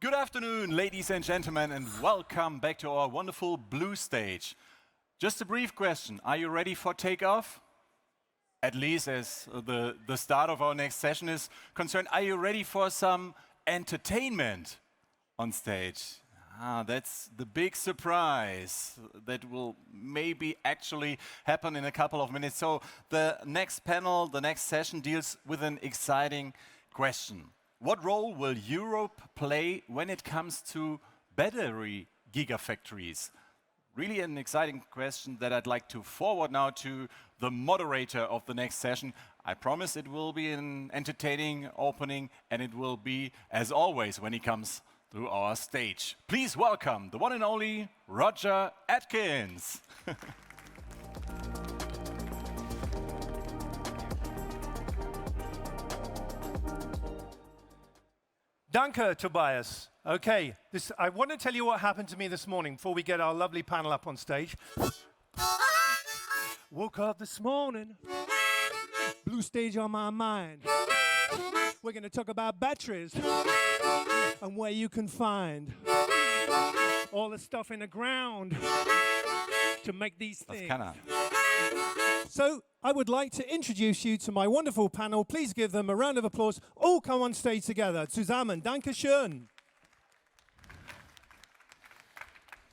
Good afternoon, ladies and gentlemen, and welcome back to our wonderful blue stage. Just a brief question. Are you ready for takeoff? At least as the start of our next session is concerned, are you ready for some entertainment on stage? That's the big surprise that will maybe actually happen in a couple of minutes. So the next panel, the next session deals with an exciting question. What role will Europe play when it comes to battery gigafactories? Really an exciting question that I'd like to forward now to the moderator of the next session. I promise it will be an entertaining opening, and it will be, as always, when he comes to our stage. Please welcome the one and only Roger Atkins. Danke, Tobias. Okay, I want to tell you what happened to me this morning before we get our lovely panel up on stage. Woke up this morning, blue stage on my mind. We're going to talk about batteries and where you can find all the stuff in the ground to make these things. So I would like to introduce you to my wonderful panel. Please give them a round of applause. All come on stage together. Zusammen. Danke schön.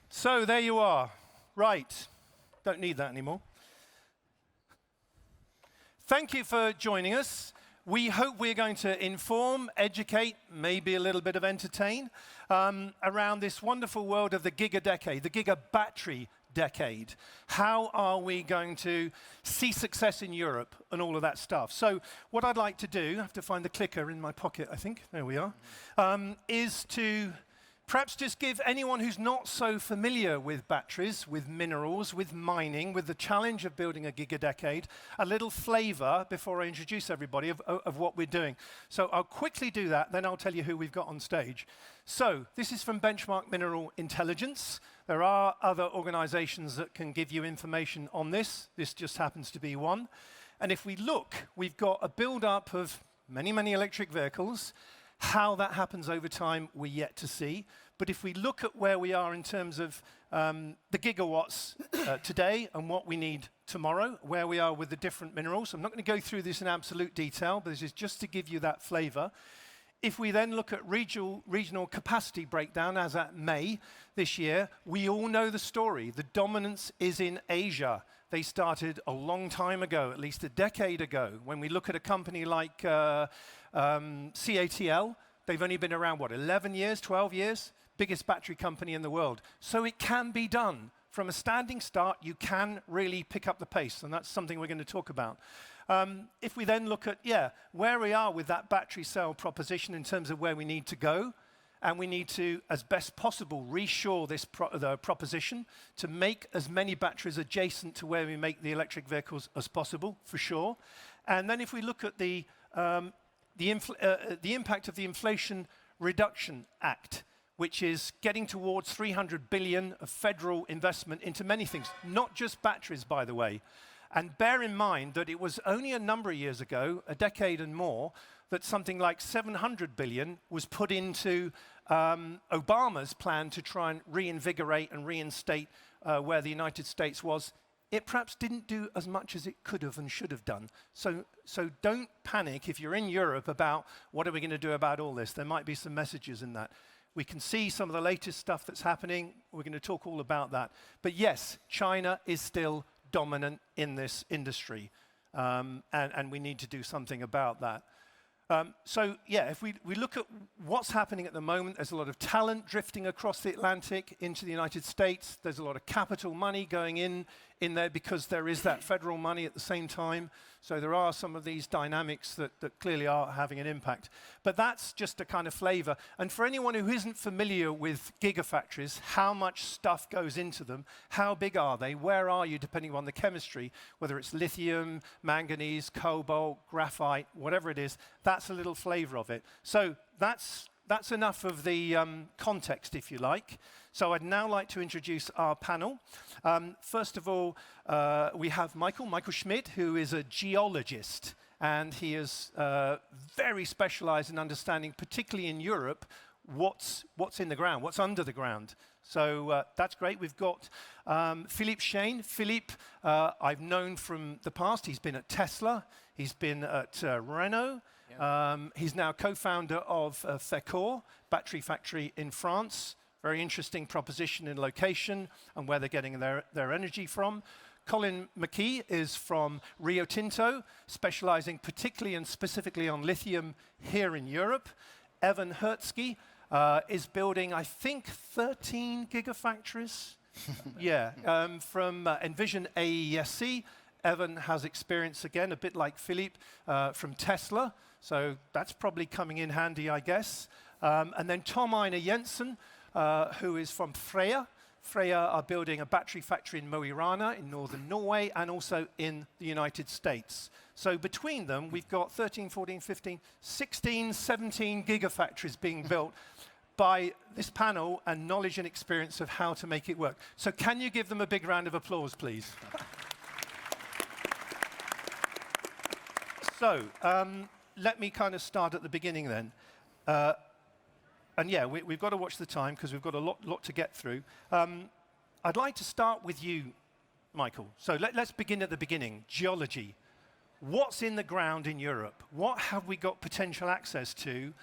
So there you are. Right. Don't need that anymore. Thank you for joining us. We hope we're going to inform, educate, maybe a little bit of entertain around this wonderful world of the Giga Decade, the Giga Battery Decade. How are we going to see success in Europe and all of that stuff? So what I'd like to do, I have to find the clicker in my pocket, I think, there we are, is to perhaps just give anyone who's not so familiar with batteries, with minerals, with mining, with the challenge of building a Giga Decade, a little flavor before I introduce everybody of what we're doing. So I'll quickly do that, then I'll tell you who we've got on stage. So this is from Benchmark Mineral Intelligence. There are other organizations that can give you information on this. This just happens to be one. And if we look, we've got a build-up of many, many electric vehicles. How that happens over time, we're yet to see. But if we look at where we are in terms of the gigawatts today and what we need tomorrow, where we are with the different minerals, I'm not going to go through this in absolute detail, but this is just to give you that flavor. If we then look at regional capacity breakdown, as at May this year, we all know the story. The dominance is in Asia. They started a long time ago, at least a decade ago. When we look at a company like CATL, they've only been around, what, 11 years, 12 years? Biggest battery company in the world. So it can be done. From a standing start, you can really pick up the pace, and that's something we're going to talk about. If we then look at, where we are with that battery cell proposition in terms of where we need to go, and we need to, as best possible, reshore this the proposition to make as many batteries adjacent to where we make the electric vehicles as possible, for sure. And then if we look at the impact of the Inflation Reduction Act, which is getting towards 300 billion of federal investment into many things, not just batteries, by the way. And bear in mind that it was only a number of years ago, a decade and more, that something like 700 billion was put into Obama's plan to try and reinvigorate and reinstate where the United States was. It perhaps didn't do as much as it could have and should have done. So don't panic if you're in Europe about what are we going to do about all this. There might be some messages in that. We can see some of the latest stuff that's happening. We're going to talk all about that. But yes, China is still dominant in this industry, and we need to do something about that. If we look at what's happening at the moment, there's a lot of talent drifting across the Atlantic into the United States. There's a lot of capital money going in there because there is that federal money at the same time. So there are some of these dynamics that clearly are having an impact. But that's just a kind of flavor. And for anyone who isn't familiar with gigafactories, how much stuff goes into them, how big are they, where are you depending on the chemistry, whether it's lithium, manganese, cobalt, graphite, whatever it is, that's a little flavor of it. So that's enough of the context, if you like. So I'd now like to introduce our panel. First of all, we have Michael Schmidt, who is a geologist. And he is very specialized in understanding, particularly in Europe, what's in the ground, what's under the ground. So that's great. We've got Philippe Shane. Philippe, I've known from the past. He's been at Tesla. He's been at Renault. Yeah. He's now co-founder of Fecor, battery factory in France. Very interesting proposition in location and where they're getting their energy from. Colin McKee is from Rio Tinto, specializing particularly and specifically on lithium here in Europe. Evan Hertzky is building, I think, 13 gigafactories. Yeah, from Envision AESC. Evan has experience, again, a bit like Philippe, from Tesla. So that's probably coming in handy, I guess. And then Tom Einar Jensen, who is from Freya. Freya are building a battery factory in Mo i Rana in northern Norway and also in the United States. So between them, we've got 13, 14, 15, 16, 17 gigafactories being built by this panel and knowledge and experience of how to make it work. So can you give them a big round of applause, please? So let me kind of start at the beginning then. And yeah, we've got to watch the time because we've got a lot to get through. I'd like to start with you, Michael. So let's begin at the beginning. Geology. What's in the ground in Europe? What have we got potential access to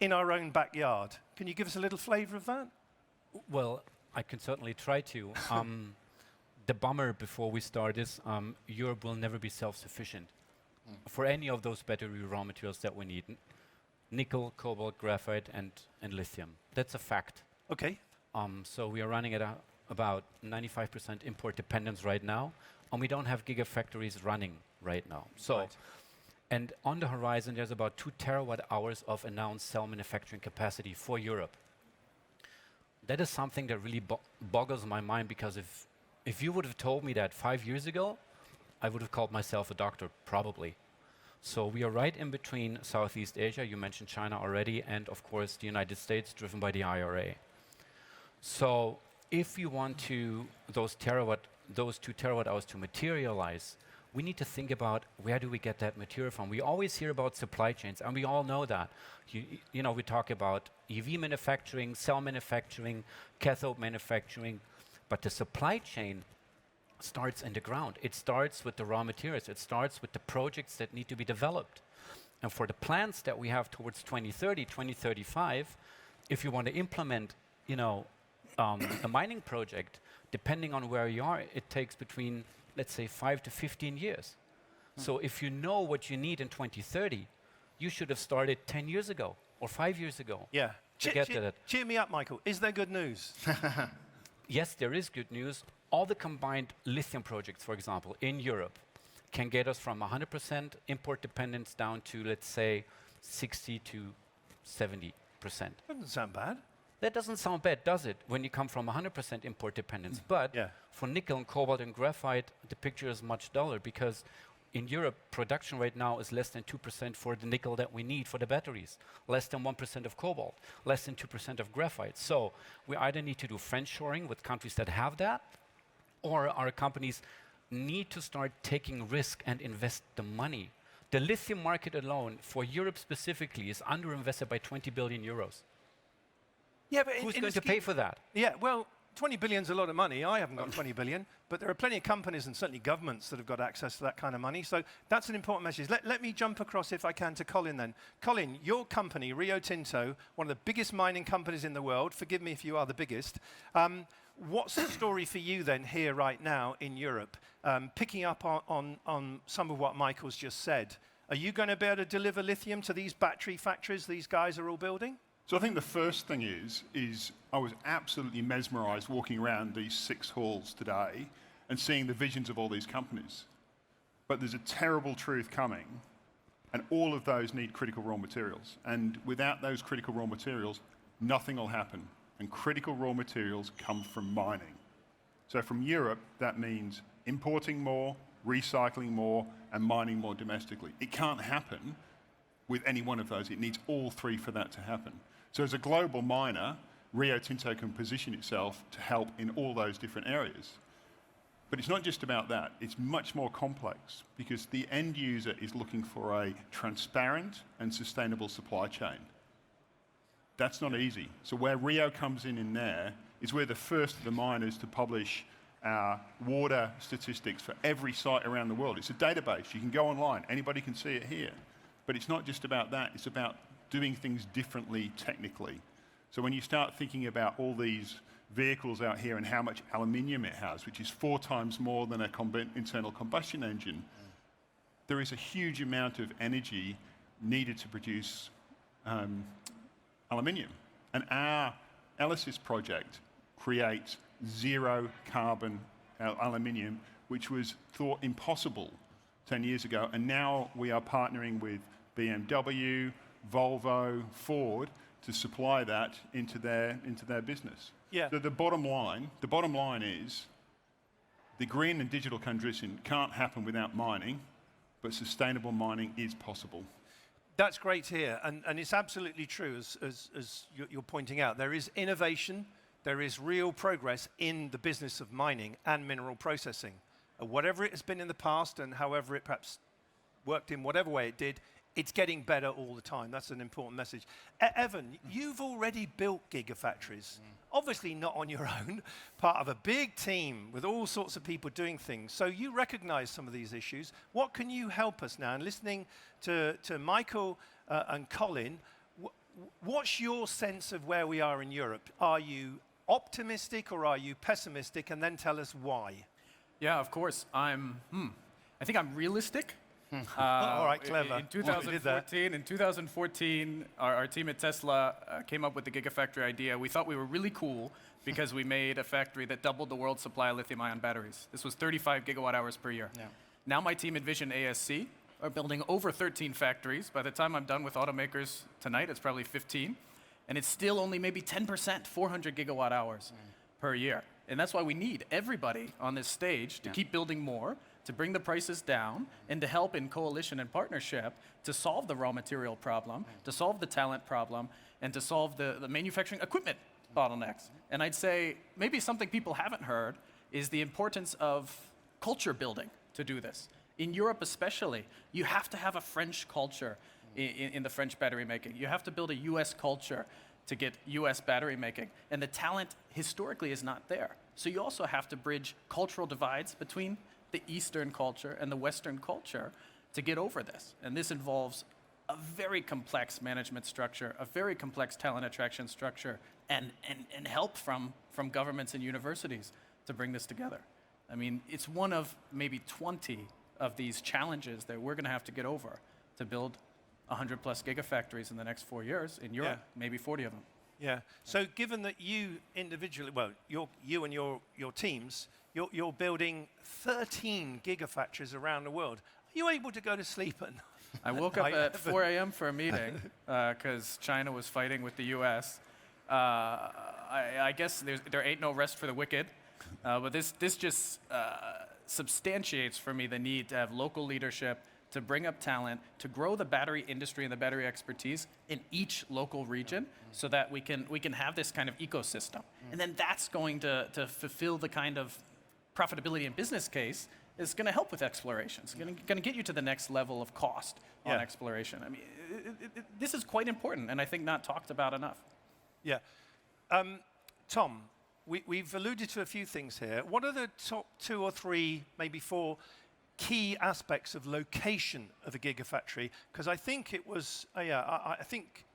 in our own backyard? Can you give us a little flavor of that? Well, I can certainly try to. The bummer before we start is Europe will never be self-sufficient for any of those battery raw materials that we need. Nickel, cobalt, graphite, and lithium. That's a fact. Okay. So we are running at about 95% import dependence right now, and we don't have gigafactories running right now. So, right. And on the horizon, there's about 2 terawatt hours of announced cell manufacturing capacity for Europe. That is something that really boggles my mind, because if you would have told me that 5 years ago, I would have called myself a doctor, probably. So we are right in between Southeast Asia, you mentioned China already, and of course the United States, driven by the IRA. So if you want those 2 terawatt hours to materialize, we need to think about where do we get that material from. We always hear about supply chains, and we all know that. You know, we talk about EV manufacturing, cell manufacturing, cathode manufacturing, but the supply chain starts in the ground. It starts with the raw materials. It starts with the projects that need to be developed. And for the plans that we have towards 2030, 2035, if you want to implement, you know, a mining project, depending on where you are, it takes between, let's say, 5 to 15 years. So if you know what you need in 2030, you should have started 10 years ago or 5 years ago. Yeah. To get to that. Cheer me up, Michael. Is there good news? Yes, there is good news. All the combined lithium projects, for example, in Europe, can get us from 100% import dependence down to, let's say, 60 to 70%. Doesn't sound bad. That doesn't sound bad, does it, when you come from 100% import dependence? But yeah. For nickel and cobalt and graphite, the picture is much duller, because in Europe, production right now is less than 2% for the nickel that we need for the batteries, less than 1% of cobalt, less than 2% of graphite. So we either need to do friendshoring with countries that have that, or our companies need to start taking risk and invest the money. The lithium market alone, for Europe specifically, is underinvested by 20 billion euros. Yeah, but who's going to pay for that? Yeah, well, 20 billion is a lot of money. I haven't got 20 billion, but there are plenty of companies and certainly governments that have got access to that kind of money. So that's an important message. Let me jump across, if I can, to Colin then. Colin, your company, Rio Tinto, one of the biggest mining companies in the world, forgive me if you are the biggest, what's the story for you then here right now in Europe? Picking up on some of what Michael's just said, are you going to be able to deliver lithium to these battery factories these guys are all building? So I think the first thing is I was absolutely mesmerized walking around these 6 halls today and seeing the visions of all these companies. But there's a terrible truth coming, and all of those need critical raw materials. And without those critical raw materials, nothing will happen. And critical raw materials come from mining. So from Europe, that means importing more, recycling more, and mining more domestically. It can't happen with any one of those. It needs all 3 for that to happen. So as a global miner, Rio Tinto can position itself to help in all those different areas. But it's not just about that. It's much more complex, because the end user is looking for a transparent and sustainable supply chain. That's not easy. So where Rio comes in there is we're the first of the miners to publish our water statistics for every site around the world. It's a database. You can go online. Anybody can see it here. But it's not just about that. It's about doing things differently technically. So when you start thinking about all these vehicles out here and how much aluminium it has, which is 4 times more than an internal combustion engine, there is a huge amount of energy needed to produce aluminium. And our ELYSIS project creates 0 carbon aluminium, which was thought impossible 10 years ago. And now we are partnering with BMW, Volvo, Ford to supply that into their business. Yeah. So the bottom line is the green and digital transition can't happen without mining, but sustainable mining is possible. That's great to hear, and it's absolutely true, as you're pointing out. There is innovation, there is real progress in the business of mining and mineral processing. Whatever it has been in the past and however it perhaps worked in whatever way it did, it's getting better all the time. That's an important message. Evan, you've already built gigafactories. Obviously not on your own, part of a big team with all sorts of people doing things. So you recognize some of these issues. What can you help us now? And listening to Michael and Colin, what's your sense of where we are in Europe? Are you optimistic or are you pessimistic? And then tell us why. Yeah, of course. I think I'm realistic. All right, clever. In 2014, our team at Tesla came up with the gigafactory idea. We thought we were really cool because we made a factory that doubled the world's supply of lithium-ion batteries. This was 35 gigawatt hours per year. Yeah. Now my team at Vision ASC are building over 13 factories. By the time I'm done with automakers tonight, it's probably 15. And it's still only maybe 10%, 400 gigawatt hours per year. And that's why we need everybody on this stage to keep building more, to bring the prices down, and to help in coalition and partnership to solve the raw material problem, to solve the talent problem, and to solve the manufacturing equipment bottlenecks. And I'd say maybe something people haven't heard is the importance of culture building to do this. In Europe especially, you have to have a French culture in the French battery making. You have to build a US culture to get US battery making. And the talent historically is not there. So you also have to bridge cultural divides between the Eastern culture and the Western culture to get over this. And this involves a very complex management structure, a very complex talent attraction structure, and help from governments and universities to bring this together. I mean, it's one of maybe 20 of these challenges that we're going to have to get over to build 100 plus gigafactories in the next 4 years in Europe, maybe 40 of them. Yeah. So given that you individually, well, you and your teams, you're building 13 gigafactories around the world. Are you able to go to sleep at night? I woke up at 4 a.m. for a meeting because China was fighting with the US. I guess there ain't no rest for the wicked, but this just substantiates for me the need to have local leadership, to bring up talent, to grow the battery industry and the battery expertise in each local region so that we can have this kind of ecosystem. And then that's going to fulfill the kind of profitability and business case is going to help with exploration. It's going to get you to the next level of cost on exploration. I mean, this is quite important and I think not talked about enough. Yeah. Tom, we've alluded to a few things here. What are the top 2 or 3, maybe 4 key aspects of location of a gigafactory? Because I think it was, I think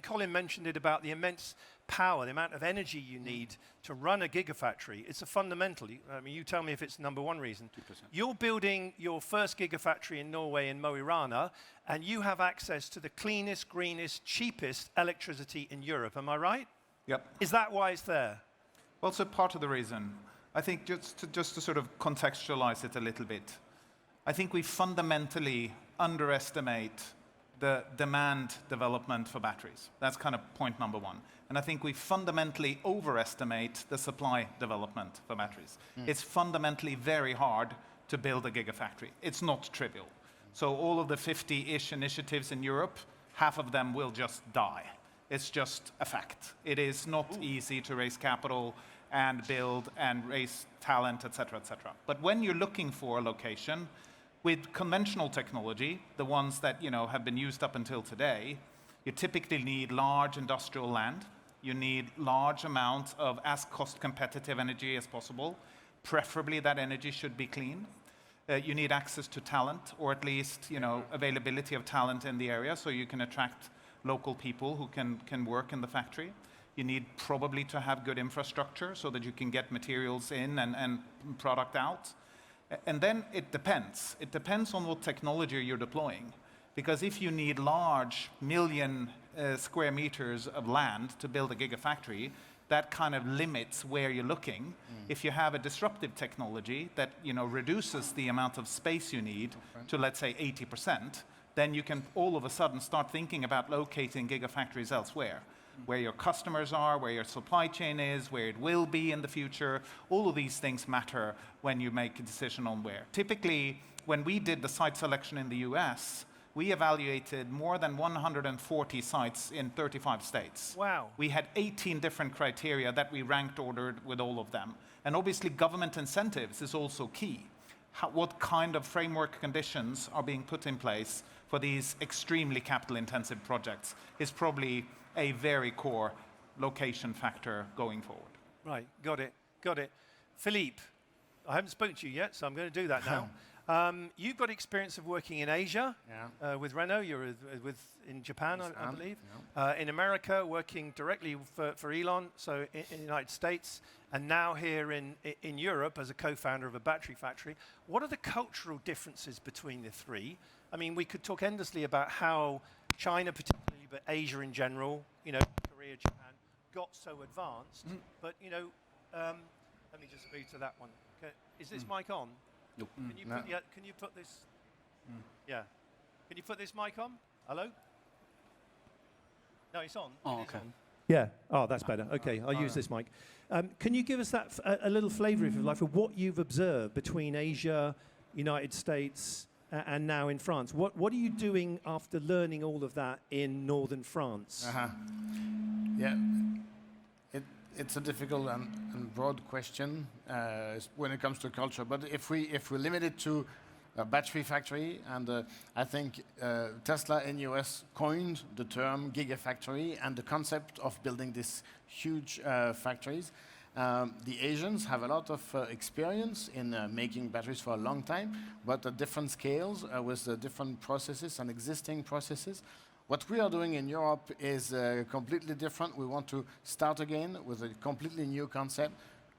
Colin mentioned it about the immense power, the amount of energy you need to run a gigafactory. It's a fundamental. I mean, you tell me if it's number 1 reason. 2%. You're building your first gigafactory in Norway in Mo i Rana, and you have access to the cleanest, greenest, cheapest electricity in Europe. Am I right? Yep. Is that why it's there? Well, so part of the reason. I think just to sort of contextualize it a little bit, I think we fundamentally underestimate the demand development for batteries. That's kind of point number 1. And I think we fundamentally overestimate the supply development for batteries. It's fundamentally very hard to build a gigafactory. It's not trivial. So all of the 50-ish initiatives in Europe, half of them will just die. It's just a fact. It is not easy to raise capital and build and raise talent, et cetera, et cetera. But when you're looking for a location, with conventional technology, the ones that have been used up until today, You typically need large industrial land. You need large amounts of as cost-competitive energy as possible. Preferably, that energy should be clean. You need access to talent, or at least availability of talent in the area, so you can attract local people who can work in the factory. You need probably to have good infrastructure so that you can get materials in and product out. And then it depends. It depends on what technology you're deploying. Because if you need large million square meters of land to build a gigafactory, that kind of limits where you're looking. If you have a disruptive technology that reduces the amount of space you need to, let's say, 80%, then you can all of a sudden start thinking about locating gigafactories elsewhere, where your customers are, where your supply chain is, where it will be in the future. All of these things matter when you make a decision on where. Typically, when we did the site selection in the US, we evaluated more than 140 sites in 35 states. Wow. We had 18 different criteria that we ranked ordered with all of them. And obviously, government incentives is also key. What kind of framework conditions are being put in place for these extremely capital-intensive projects is probably a very core location factor going forward. Right, got it. Philippe, I haven't spoken to you yet, so I'm going to do that now. You've got experience of working in Asia with Renault. You're in Japan, I believe. Yeah. In America, working directly for Elon, so in the United States, and now here in Europe as a co-founder of a battery factory. What are the cultural differences between the three? I mean, we could talk endlessly about how China particularly, but Asia in general, Korea, Japan, got so advanced. But, let me just move to that one. Okay. Is this mic on? Nope. Can you put this? Yeah. Can you put this mic on? Hello? No, it's on. Oh, okay. Yeah. Oh, that's better. Okay, I'll use this mic. Can you give us that a little flavour, if you like, of what you've observed between Asia, United States, and now in France? What are you doing after learning all of that in northern France? Yeah. It's a difficult and broad question when it comes to culture. But if we limit it to a battery factory, and I think Tesla in US coined the term gigafactory and the concept of building these huge factories. The Asians have a lot of experience in making batteries for a long time, but at different scales with different processes and existing processes. What we are doing in Europe is completely different. We want to start again with a completely new concept,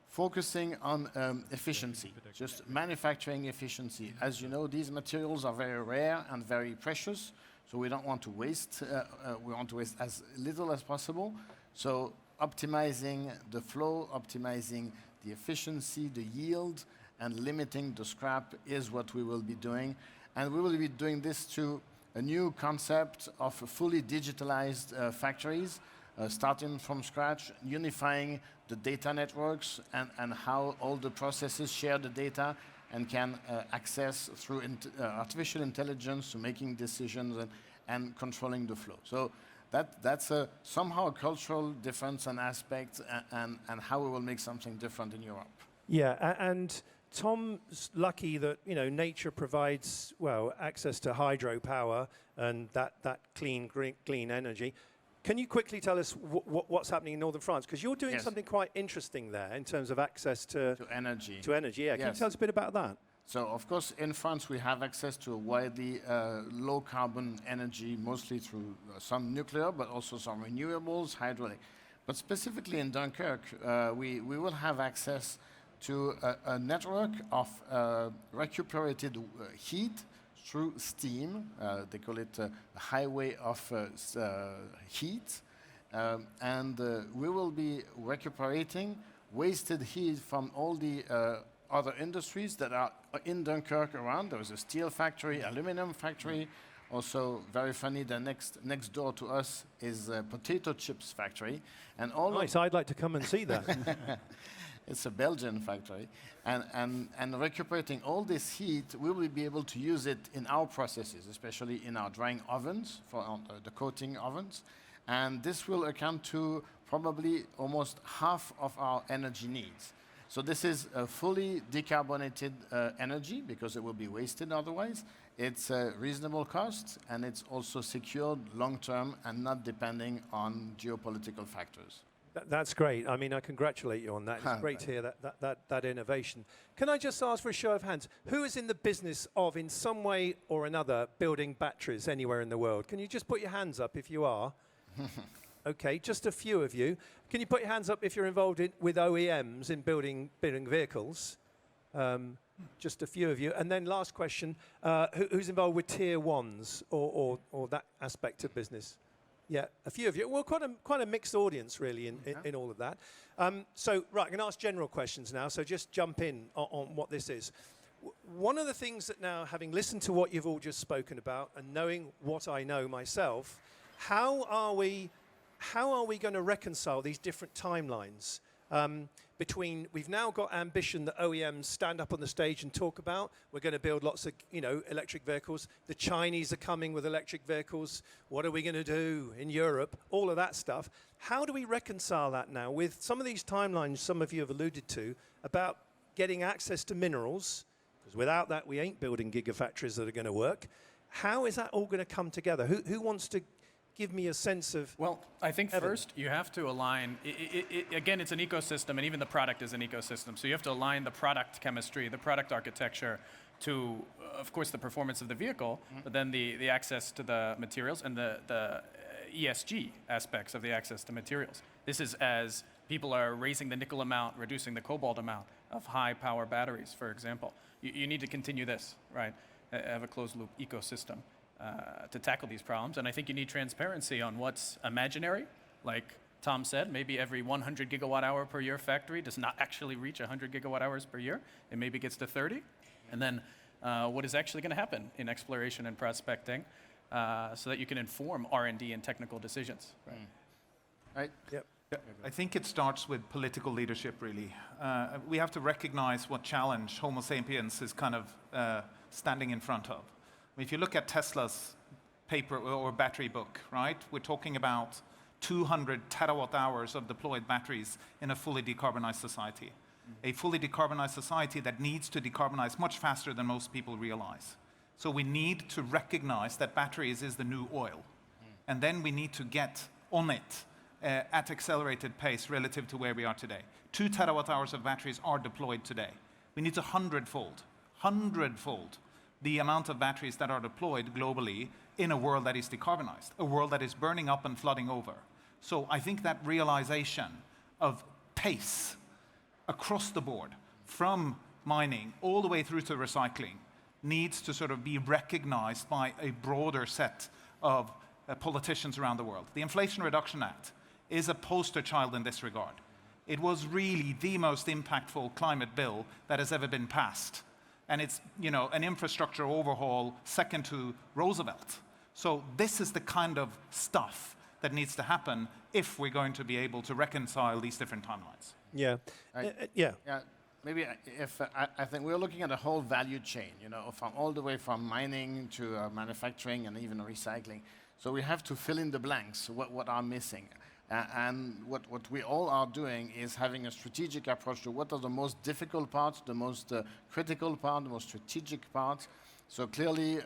focusing on efficiency, just manufacturing efficiency. As you know, these materials are very rare and very precious, so we don't want to waste. We want to waste as little as possible. So optimizing the flow, optimizing the efficiency, the yield, and limiting the scrap is what we will be doing. And we will be doing this to a new concept of fully digitalized factories, starting from scratch, unifying the data networks and how all the processes share the data and can access through artificial intelligence to making decisions and controlling the flow. So that's somehow a cultural difference and aspect and how we will make something different in Europe. Yeah, and Tom's lucky that nature provides access to hydropower and that clean energy. Can you quickly tell us what's happening in northern France? Because you're doing something quite interesting there in terms of access to energy. To energy, yeah. Can you tell us a bit about that? So, of course, in France we have access to a widely low-carbon energy, mostly through some nuclear, but also some renewables, hydraulic. But specifically in Dunkirk, we will have access to a network of recuperated heat through steam. They call it a highway of heat. And we will be recuperating wasted heat from all the other industries that are in Dunkirk around. There is a steel factory, aluminum factory. Also, very funny, the next door to us is a potato chips factory. And all nice, I'd like to come and see that. It's a Belgian factory. And recuperating all this heat, we will be able to use it in our processes, especially in our drying ovens, for the coating ovens. And this will account to probably almost half of our energy needs. So this is a fully decarbonated energy because it will be wasted otherwise. It's a reasonable cost, and it's also secured long-term and not depending on geopolitical factors. That's great. I mean, I congratulate you on that. It's great to hear that innovation. Can I just ask for a show of hands? Who is in the business of, in some way or another, building batteries anywhere in the world? Can you just put your hands up if you are? Okay, just a few of you. Can you put your hands up if you're involved with OEMs in building vehicles? Just a few of you. And then last question, who's involved with tier ones or that aspect of business? Yeah, a few of you. Well, quite a mixed audience, really, in all of that. So, right, I'm going to ask general questions now, so just jump in on what this is. One of the things that now, having listened to what you've all just spoken about and knowing what I know myself, how are we going to reconcile these different timelines between, we've now got ambition that OEMs stand up on the stage and talk about, we're going to build lots of, electric vehicles. The Chinese are coming with electric vehicles. What are we going to do in Europe? All of that stuff. How do we reconcile that now with some of these timelines some of you have alluded to about getting access to minerals? Because without that, we ain't building gigafactories that are going to work. How is that all going to come together? Who wants to give me a sense of... Well, I think first you have to align, again, it's an ecosystem, and even the product is an ecosystem. So you have to align the product chemistry, the product architecture to, of course, the performance of the vehicle, but then the access to the materials and the ESG aspects of the access to materials. This is as people are raising the nickel amount, reducing the cobalt amount of high power batteries, for example. You need to continue this, right? Have a closed loop ecosystem. To tackle these problems, and I think you need transparency on what's imaginary. Like Tom said, maybe every 100 gigawatt hour per year factory does not actually reach 100 gigawatt hours per year. It maybe gets to 30. And then what is actually going to happen in exploration and prospecting so that you can inform R&D and technical decisions. Right? Yep. I think it starts with political leadership, really. We have to recognize what challenge Homo sapiens is kind of standing in front of. If you look at Tesla's paper or battery book, right, we're talking about 200 terawatt hours of deployed batteries in a fully decarbonized society. A fully decarbonized society that needs to decarbonize much faster than most people realize. So we need to recognize that batteries is the new oil. And then we need to get on it at accelerated pace relative to where we are today. 2 terawatt hours of batteries are deployed today. We need to hundredfold the amount of batteries that are deployed globally in a world that is decarbonized, a world that is burning up and flooding over. So I think that realization of pace across the board, from mining all the way through to recycling, needs to sort of be recognized by a broader set of politicians around the world. The Inflation Reduction Act is a poster child in this regard. It was really the most impactful climate bill that has ever been passed. And it's, an infrastructure overhaul second to Roosevelt. So this is the kind of stuff that needs to happen if we're going to be able to reconcile these different timelines. Yeah. Yeah. Maybe I think we're looking at a whole value chain, from all the way from mining to manufacturing and even recycling. So we have to fill in the blanks, what are missing. And what we all are doing is having a strategic approach to what are the most difficult parts, the most critical part, the most strategic parts. So clearly,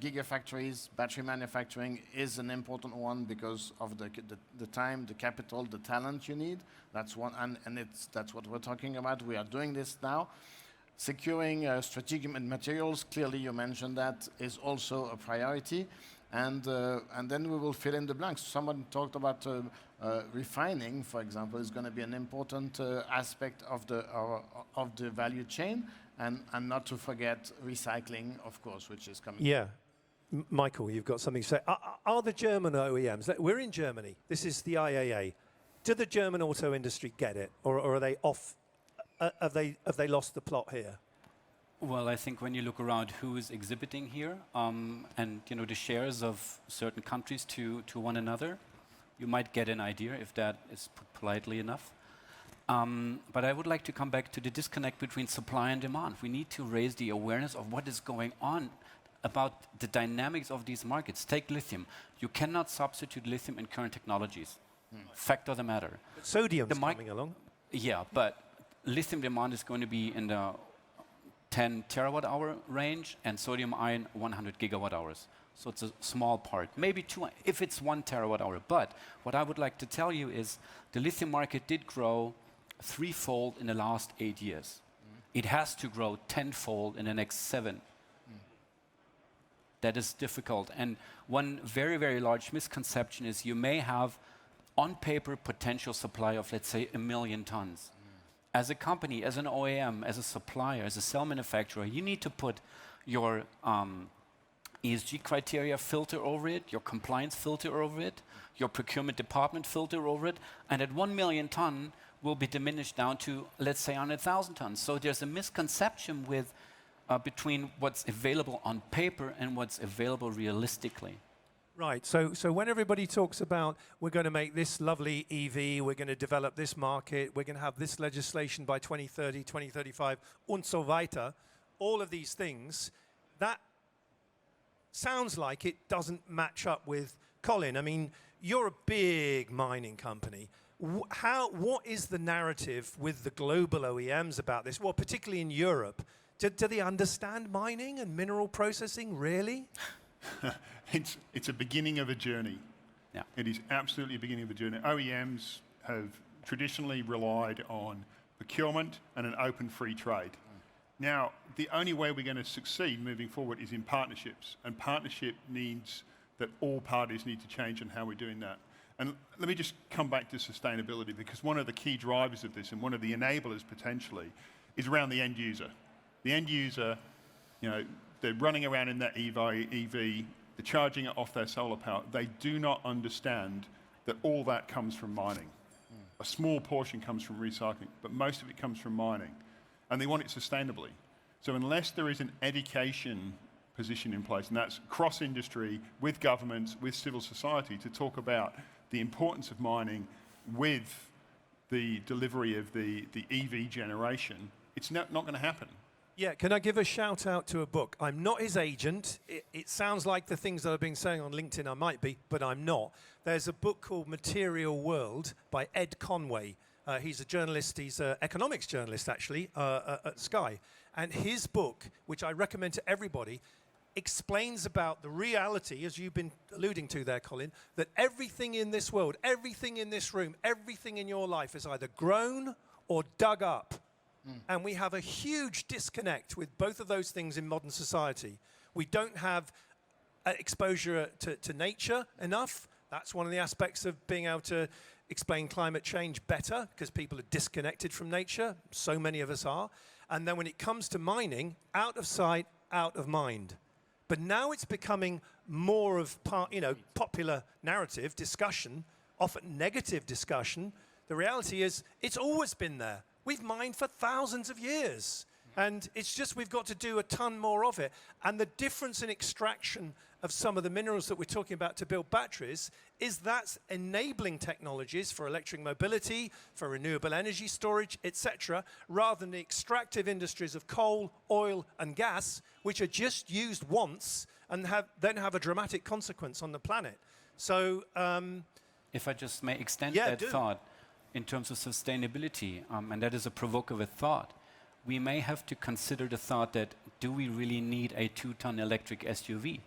gigafactories, battery manufacturing is an important one because of the time, the capital, the talent you need. That's one, and that's what we're talking about. We are doing this now. Securing strategic materials, clearly you mentioned that, is also a priority. And then we will fill in the blanks. Someone talked about refining, for example, is going to be an important aspect of the value chain, and not to forget recycling, of course, which is coming. Yeah. Michael, you've got something to say. Are the German OEMs, we're in Germany, this is the IAA, do the German auto industry get it, or are they off, have they lost the plot here? Well, I think when you look around who is exhibiting here, and the shares of certain countries to one another, you might get an idea if that is put politely enough. But I would like to come back to the disconnect between supply and demand. We need to raise the awareness of what is going on about the dynamics of these markets. Take lithium. You cannot substitute lithium in current technologies. Fact of the matter. But sodium's coming along. Yeah, but lithium demand is going to be in the 10 terawatt hour range, and sodium ion 100 gigawatt hours. So it's a small part, maybe 2 if it's 1 terawatt hour. But what I would like to tell you is the lithium market did grow threefold in the last 8 years. It has to grow tenfold in the next 7. That is difficult. And one very, very large misconception is you may have on paper potential supply of, let's say, 1 million tons. As a company, as an OEM, as a supplier, as a cell manufacturer, you need to put your ESG criteria filter over it, your compliance filter over it, your procurement department filter over it, and at 1 million ton will be diminished down to, let's say, 100,000 tons. So there's a misconception with between what's available on paper and what's available realistically. Right, so when everybody talks about we're going to make this lovely EV, we're going to develop this market, we're going to have this legislation by 2030, 2035, und so weiter, all of these things, that sounds like it doesn't match up with Colin. I mean, you're a big mining company. What is the narrative with the global OEMs about this? Well, particularly in Europe. Do they understand mining and mineral processing, really? It's a beginning of a journey. Yeah. It is absolutely a beginning of a journey. OEMs have traditionally relied on procurement and an open free trade. Now, the only way we're going to succeed moving forward is in partnerships, and partnership needs that all parties need to change in how we're doing that. And let me just come back to sustainability, because one of the key drivers of this and one of the enablers potentially is around the end user. The end user, you know, they're running around in that EV, they're charging it off their solar power. They do not understand that all that comes from mining. A small portion comes from recycling, but most of it comes from mining. And they want it sustainably. So unless there is an education position in place, and that's cross-industry, with governments, with civil society, to talk about the importance of mining with the delivery of the EV generation, it's not going to happen. Yeah, can I give a shout out to a book? I'm not his agent. It sounds like the things that I've been saying on LinkedIn I might be, but I'm not. There's a book called Material World by Ed Conway. He's a journalist, he's an economics journalist actually, at Sky. And his book, which I recommend to everybody, explains about the reality, as you've been alluding to there, Colin, that everything in this world, everything in this room, everything in your life is either grown or dug up. And we have a huge disconnect with both of those things in modern society. We don't have exposure to nature enough. That's one of the aspects of being able to explain climate change better, because people are disconnected from nature. So many of us are. And then when it comes to mining, out of sight, out of mind. But now it's becoming more of popular narrative, discussion, often negative discussion. The reality is it's always been there. We've mined for thousands of years. And it's just we've got to do a ton more of it. And the difference in extraction of some of the minerals that we're talking about to build batteries is that's enabling technologies for electric mobility, for renewable energy storage, etc., rather than the extractive industries of coal, oil, and gas, which are just used once and then have a dramatic consequence on the planet. So, if I just may extend that thought in terms of sustainability, and that is a provocative thought, we may have to consider the thought that, do we really need a 2-ton electric SUV?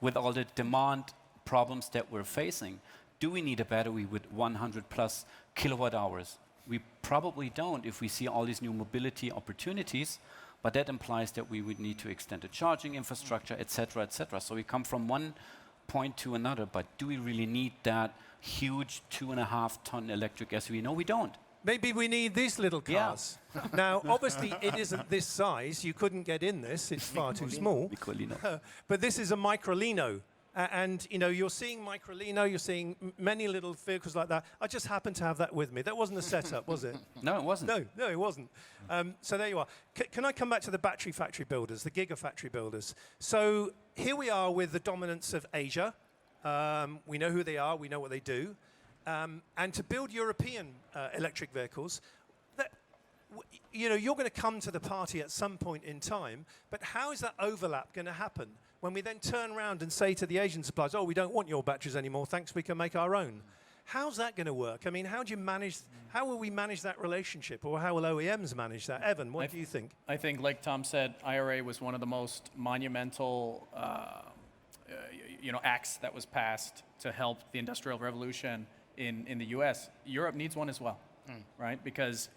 With all the demand problems that we're facing, do we need a battery with 100 plus kilowatt hours? We probably don't if we see all these new mobility opportunities, but that implies that we would need to extend the charging infrastructure, et cetera, et cetera. So we come from one point to another, but do we really need that huge 2.5-ton electric SUV? No, we don't. Maybe we need these little cars. Yeah. Now, obviously, it isn't this size. You couldn't get in this. It's far too small. But this is a Microlino. And, you know, you're seeing Microlino, you're seeing many little vehicles like that. I just happened to have that with me. That wasn't a setup, was it? No, it wasn't. No, it wasn't. So there you are. Can I come back to the battery factory builders, the gigafactory builders? So here we are with the dominance of Asia. We know who they are. We know what they do. And to build European electric vehicles, you're going to come to the party at some point in time, but how is that overlap going to happen when we then turn around and say to the Asian suppliers, oh, we don't want your batteries anymore, thanks, we can make our own? How's that going to work? I mean, how do you manage? How will we manage that relationship, or how will OEMs manage that? Evan, what do you think? I think, like Tom said, IRA was one of the most monumental acts that was passed to help the Industrial Revolution in the US. Europe needs one as well, right? Because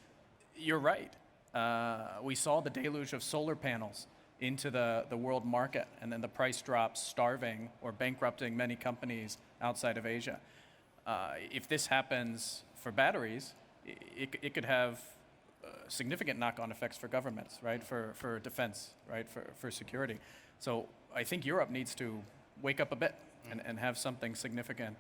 you're right. We saw the deluge of solar panels into the world market, and then the price drops, starving or bankrupting many companies outside of Asia. If this happens for batteries, it could have significant knock-on effects for governments, right? For defense, right? For security. So I think Europe needs to wake up a bit and have something significant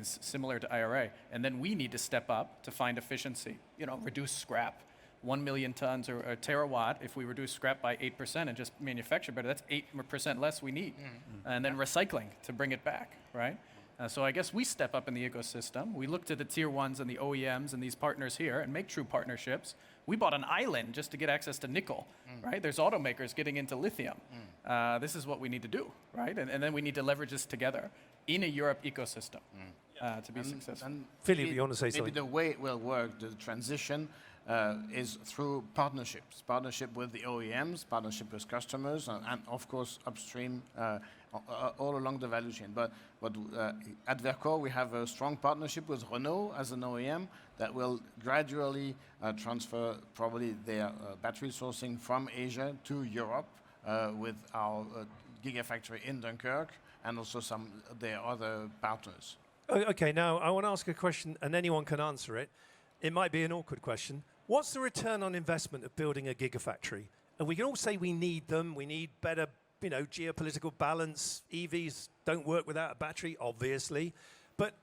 similar to IRA. And then we need to step up to find efficiency, reduce scrap. 1 million tons or a terawatt, if we reduce scrap by 8% and just manufacture better, that's 8% less we need. And then recycling to bring it back, right? So I guess we step up in the ecosystem. We look to the tier ones and the OEMs and these partners here and make true partnerships. We bought an island just to get access to nickel, right? There's automakers getting into lithium. This is what we need to do, right? And then we need to leverage this together in a Europe ecosystem to be successful. And Philip, you want to say maybe something? the way it will work, the transition, is through partnerships. Partnership with the OEMs, partnership with customers, and of course upstream all along the value chain. But at Verkor, we have a strong partnership with Renault as an OEM that will gradually transfer probably their battery sourcing from Asia to Europe with our gigafactory in Dunkirk and also some of their other partners. Okay, now I want to ask a question, and anyone can answer it. It might be an awkward question. What's the return on investment of building a gigafactory? And we can all say we need them. We need better, geopolitical balance. EVs don't work without a battery, obviously. But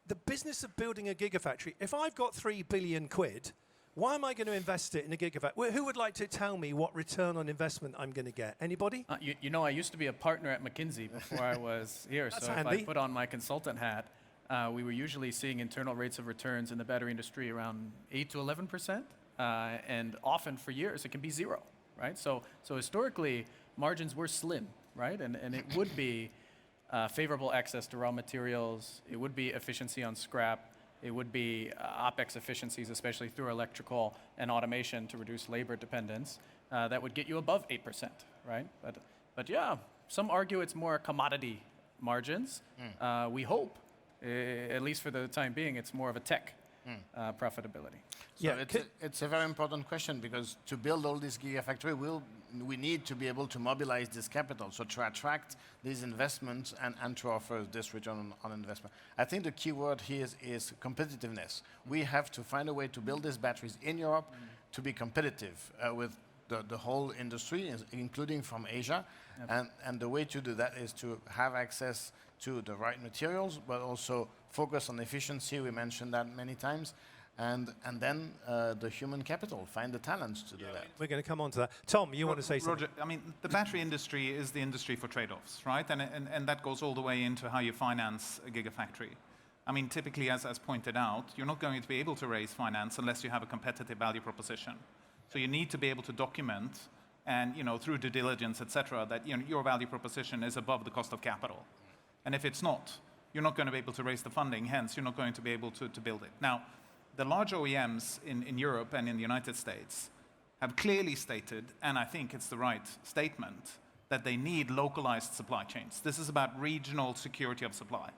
the business of building a gigafactory, if I've got 3 billion quid, why am I going to invest it in a gigafactory? Who would like to tell me what return on investment I'm going to get? Anybody? I used to be a partner at McKinsey before I was here. That's so handy. If I put on my consultant hat, we were usually seeing internal rates of returns in the battery industry around 8 to 11%, and often for years it can be 0, right? So historically, margins were slim, right? And it would be favorable access to raw materials. It would be efficiency on scrap. It would be OpEx efficiencies, especially through electrical and automation to reduce labor dependence. That would get you above 8%, right? But yeah, some argue it's more commodity margins. We hope. At least for the time being, it's more of a tech profitability. So it's a very important question because to build all this gigafactory, we need to be able to mobilize this capital, so to attract these investments and to offer this return on investment. I think the key word here is competitiveness. We have to find a way to build these batteries in Europe to be competitive with the whole industry, including from Asia. Yep. And the way to do that is to have access to the right materials, but also focus on efficiency. We mentioned that many times. And then the human capital, find the talents to do that. We're going to come on to that. Tom, you want to say something? Roger, I mean, the battery industry is the industry for trade-offs, right? And that goes all the way into how you finance a gigafactory. I mean, typically, as pointed out, you're not going to be able to raise finance unless you have a competitive value proposition. So you need to be able to document and, through due diligence, et cetera, that your value proposition is above the cost of capital. And if it's not, you're not going to be able to raise the funding, hence you're not going to be able to build it. Now, the large OEMs in Europe and in the United States have clearly stated, and I think it's the right statement, that they need localized supply chains. This is about regional security of supply.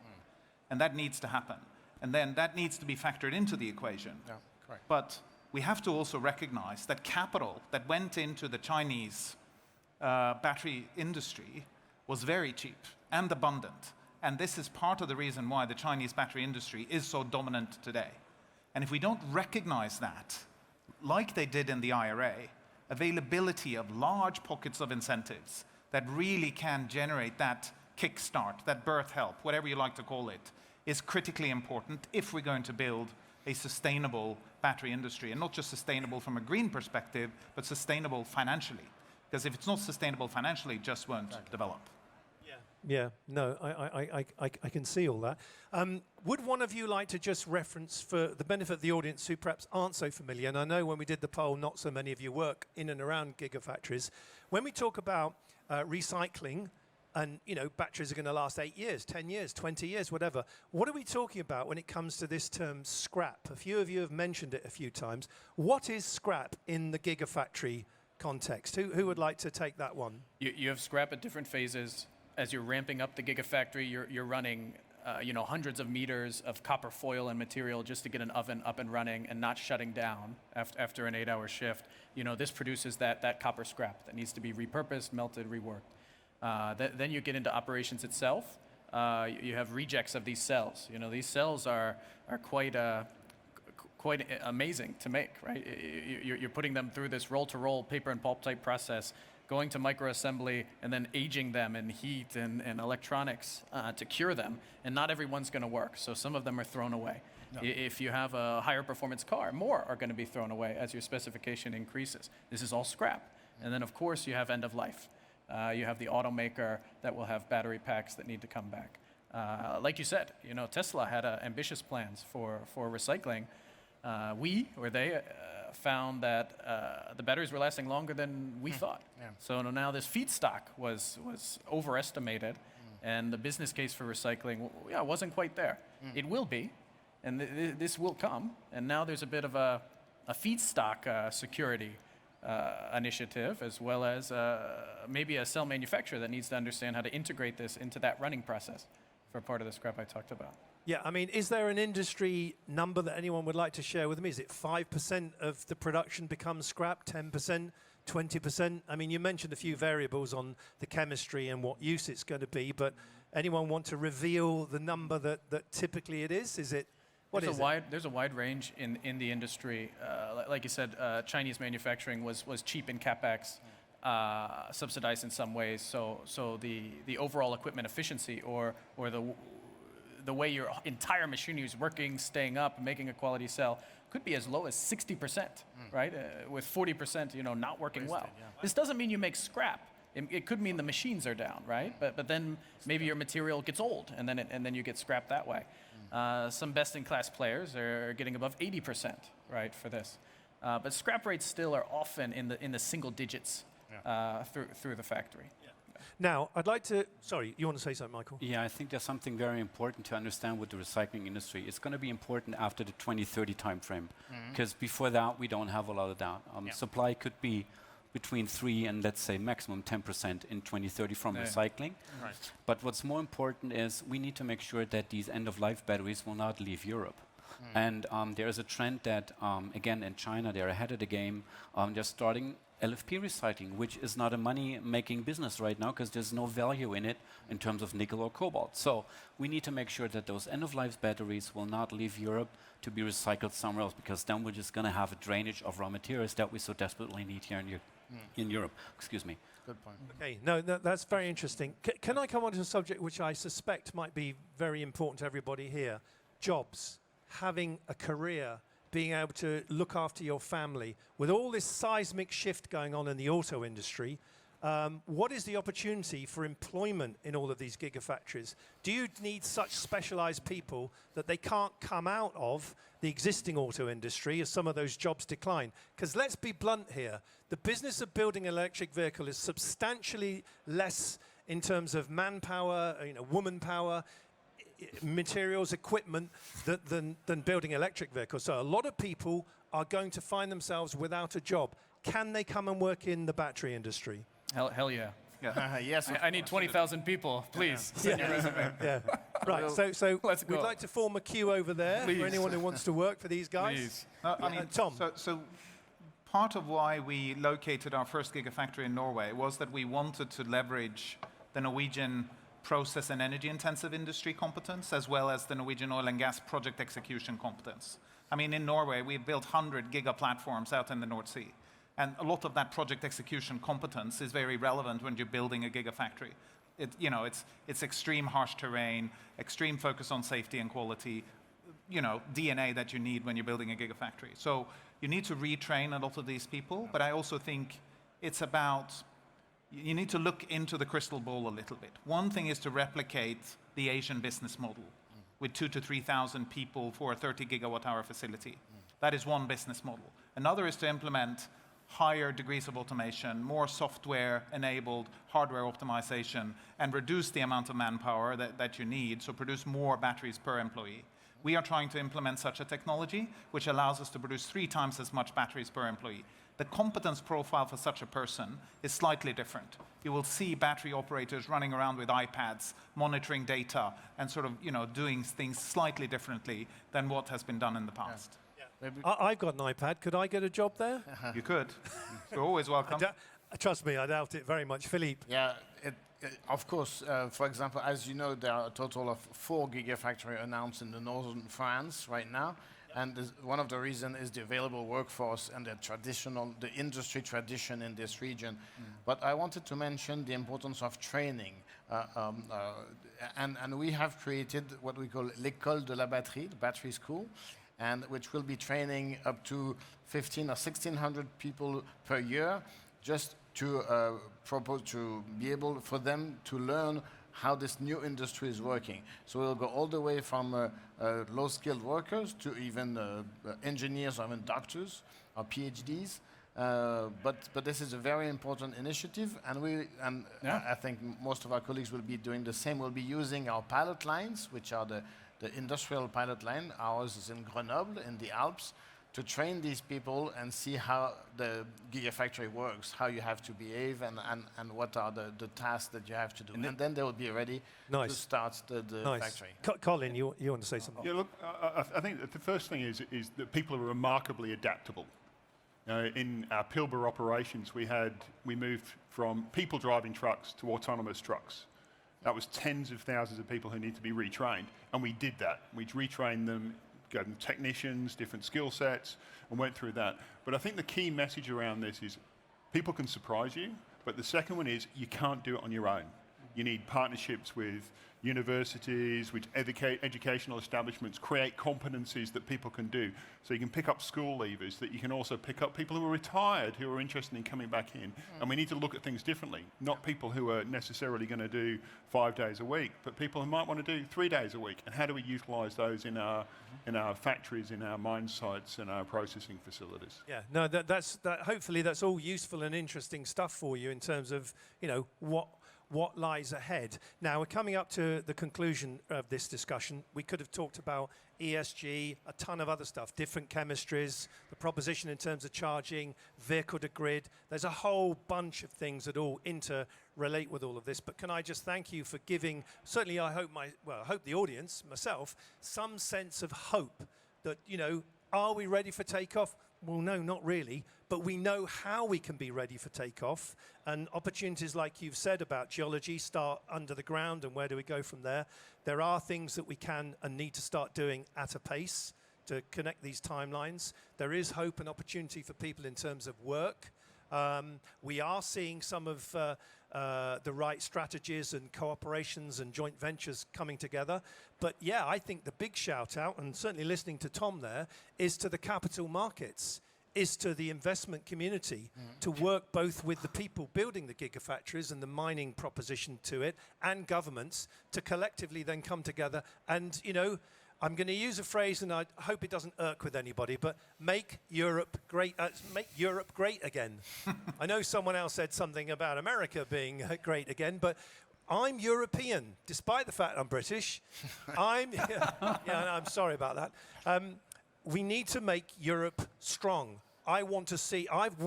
And that needs to happen. And then that needs to be factored into the equation. Yeah, correct. But we have to also recognize that capital that went into the Chinese battery industry was very cheap and abundant. And this is part of the reason why the Chinese battery industry is so dominant today. And if we don't recognize that, like they did in the IRA, availability of large pockets of incentives that really can generate that kickstart, that birth help, whatever you like to call it, is critically important if we're going to build a sustainable battery industry. And not just sustainable from a green perspective, but sustainable financially. Because if it's not sustainable financially, it just won't develop. Yeah, no, I can see all that. Would one of you like to just reference, for the benefit of the audience who perhaps aren't so familiar, and I know when we did the poll, not so many of you work in and around gigafactories. When we talk about recycling, and batteries are going to last 8 years, 10 years, 20 years, whatever. What are we talking about when it comes to this term scrap? A few of you have mentioned it a few times. What is scrap in the gigafactory context? Who would like to take that one? You have scrap at different phases. As you're ramping up the gigafactory, you're running hundreds of meters of copper foil and material just to get an oven up and running and not shutting down after an 8-hour shift. This produces that copper scrap that needs to be repurposed, melted, reworked. Then you get into operations itself. You have rejects of these cells. These cells are quite amazing to make, right? You're putting them through this roll-to-roll paper and pulp type process, going to microassembly and then aging them in heat and electronics to cure them. And not everyone's going to work, so some of them are thrown away. No. If you have a higher performance car, more are going to be thrown away as your specification increases. This is all scrap. And then, of course, you have end of life. You have the automaker that will have battery packs that need to come back. Like you said, Tesla had ambitious plans for recycling. They found that the batteries were lasting longer than we thought. Yeah. So now this feedstock was overestimated, and the business case for recycling wasn't quite there. It will be, and this will come. And now there's a bit of a feedstock security initiative, as well as maybe a cell manufacturer that needs to understand how to integrate this into that running process for part of the scrap I talked about. Yeah, I mean, is there an industry number that anyone would like to share with me? Is it 5% of the production becomes scrap, 10%, 20%? I mean, you mentioned a few variables on the chemistry and what use it's going to be, but anyone want to reveal the number that typically it is? Is it, There's a wide range in the industry. Like you said, Chinese manufacturing was cheap in CapEx, subsidized in some ways, so the overall equipment efficiency or the way your entire machinery is working, staying up, making a quality cell, could be as low as 60%, right? With 40%, not working well. Yeah. This doesn't mean you make scrap. It could mean the machines are down, right? But then maybe your material gets old, and then you get scrapped that way. Some best-in-class players are getting above 80%, right, for this. But scrap rates still are often in the single digits through the factory. Yeah. Now, I'd like to... Sorry, you want to say something, Michael? Yeah, I think there's something very important to understand with the recycling industry. It's going to be important after the 2030 timeframe, because before that, we don't have a lot of that. Supply could be between 3 and, let's say, maximum 10% in 2030 from recycling. Right. But what's more important is we need to make sure that these end-of-life batteries will not leave Europe. And there is a trend that, again, in China, they're ahead of the game. They're starting LFP recycling, which is not a money-making business right now because there's no value in it in terms of nickel or cobalt. So we need to make sure that those end-of-life batteries will not leave Europe to be recycled somewhere else, because then we're just going to have a drainage of raw materials that we so desperately need here in Europe. Excuse me. Good point. Okay, no, that's very interesting. Can I come on to a subject which I suspect might be very important to everybody here? Jobs, having a career, being able to look after your family. With all this seismic shift going on in the auto industry, what is the opportunity for employment in all of these gigafactories? Do you need such specialized people that they can't come out of the existing auto industry as some of those jobs decline? Because let's be blunt here, the business of building an electric vehicle is substantially less in terms of manpower, woman power, materials, equipment, than building electric vehicles. So a lot of people are going to find themselves without a job. Can they come and work in the battery industry? Hell yeah. Yes, I need 20,000 people, please. Send your resume. Yeah. Right, so Let's go. we'd like to form a queue over there Please. for anyone who wants to work for these guys. Please. I mean, Tom. So part of why we located our first gigafactory in Norway was that we wanted to leverage the Norwegian process and energy-intensive industry competence, as well as the Norwegian oil and gas project execution competence. I mean, in Norway, we've built 100 giga platforms out in the North Sea. And a lot of that project execution competence is very relevant when you're building a gigafactory. It's extreme harsh terrain, extreme focus on safety and quality, DNA that you need when you're building a gigafactory. So you need to retrain a lot of these people, but I also think it's about, you need to look into the crystal ball a little bit. One thing is to replicate the Asian business model with 2,000 to 3,000 people for a 30 gigawatt hour facility. That is one business model. Another is to implement higher degrees of automation, more software-enabled hardware optimization, and reduce the amount of manpower that you need, so produce more batteries per employee. We are trying to implement such a technology which allows us to produce 3 times as much batteries per employee. The competence profile for such a person is slightly different. You will see battery operators running around with iPads, monitoring data, and sort of, doing things slightly differently than what has been done in the past. I've got an iPad. Could I get a job there? You could. You're always welcome. Trust me, I doubt it very much. Philippe? Yeah, of course. For example, as you know, there are a total of 4 gigafactories announced in the northern France right now. And one of the reasons is the available workforce and the industry tradition in this region. But I wanted to mention the importance of training. And we have created what we call l'École de la Batterie, the battery school, and which will be training up to 1,500 or 1,600 people per year, just to be able for them to learn how this new industry is working. So we'll go all the way from low-skilled workers to even engineers or even doctors or PhDs. But this is a very important initiative, and I think most of our colleagues will be doing the same. We'll be using our pilot lines, which are the industrial pilot line. Ours is in Grenoble, in the Alps, to train these people and see how the gigafactory works, how you have to behave, and what are the tasks that you have to do. And then they will be ready to start the factory. Colin, you want to say something? Yeah, look, I think that the first thing is that people are remarkably adaptable. In our Pilbara operations, we moved from people driving trucks to autonomous trucks. That was tens of thousands of people who need to be retrained, and we did that. We retrained them, gave them technicians, different skill sets, and went through that. But I think the key message around this is people can surprise you, but the second one is you can't do it on your own. You need partnerships with universities, with educational establishments, create competencies that people can do. So you can pick up school leavers, that you can also pick up people who are retired, who are interested in coming back in. And we need to look at things differently. Not people who are necessarily going to do 5 days a week, but people who might want to do 3 days a week. And how do we utilize those in our factories, in our mine sites, and our processing facilities? Yeah, no, hopefully that's all useful and interesting stuff for you in terms of, what lies ahead. Now, we're coming up to the conclusion of this discussion. We could have talked about ESG, a ton of other stuff, different chemistries, the proposition in terms of charging, vehicle to grid. There's a whole bunch of things that all interrelate with all of this. But can I just thank you for giving, certainly I hope the audience, myself, some sense of hope that, are we ready for takeoff? Well, no, not really, but we know how we can be ready for takeoff, and opportunities like you've said about geology start under the ground, and where do we go from there? There are things that we can and need to start doing at a pace to connect these timelines. There is hope and opportunity for people in terms of work. We are seeing some of the right strategies and cooperations and joint ventures coming together. But yeah, I think the big shout out, and certainly listening to Tom there, is to the capital markets, is to the investment community to work both with the people building the gigafactories and the mining proposition to it, and governments to collectively then come together and, I'm going to use a phrase, and I hope it doesn't irk with anybody, but make Europe great again. I know someone else said something about America being great again, but I'm European, despite the fact I'm British. I'm sorry about that. We need to make Europe strong. I want to see, I've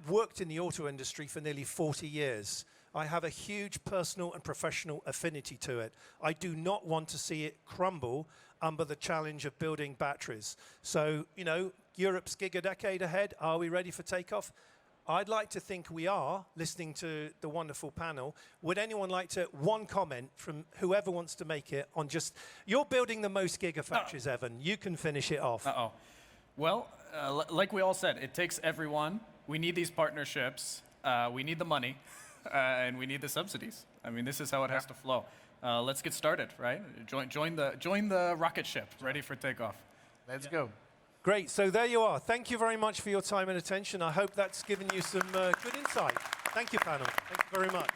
worked in the auto industry for nearly 40 years. I have a huge personal and professional affinity to it. I do not want to see it crumble under the challenge of building batteries. So, Europe's Giga Decade ahead. Are we ready for takeoff? I'd like to think we are, listening to the wonderful panel. Would anyone like to, one comment from whoever wants to make it on just, you're building the most gigafactories, Evan. You can finish it off. Well, like we all said, it takes everyone. We need these partnerships. We need the money. And we need the subsidies. I mean, this is how it has to flow. Let's get started, right? Join the rocket ship, ready for takeoff. Let's go. Great. So there you are. Thank you very much for your time and attention. I hope that's given you some good insight. Thank you, panel. Thank you very much.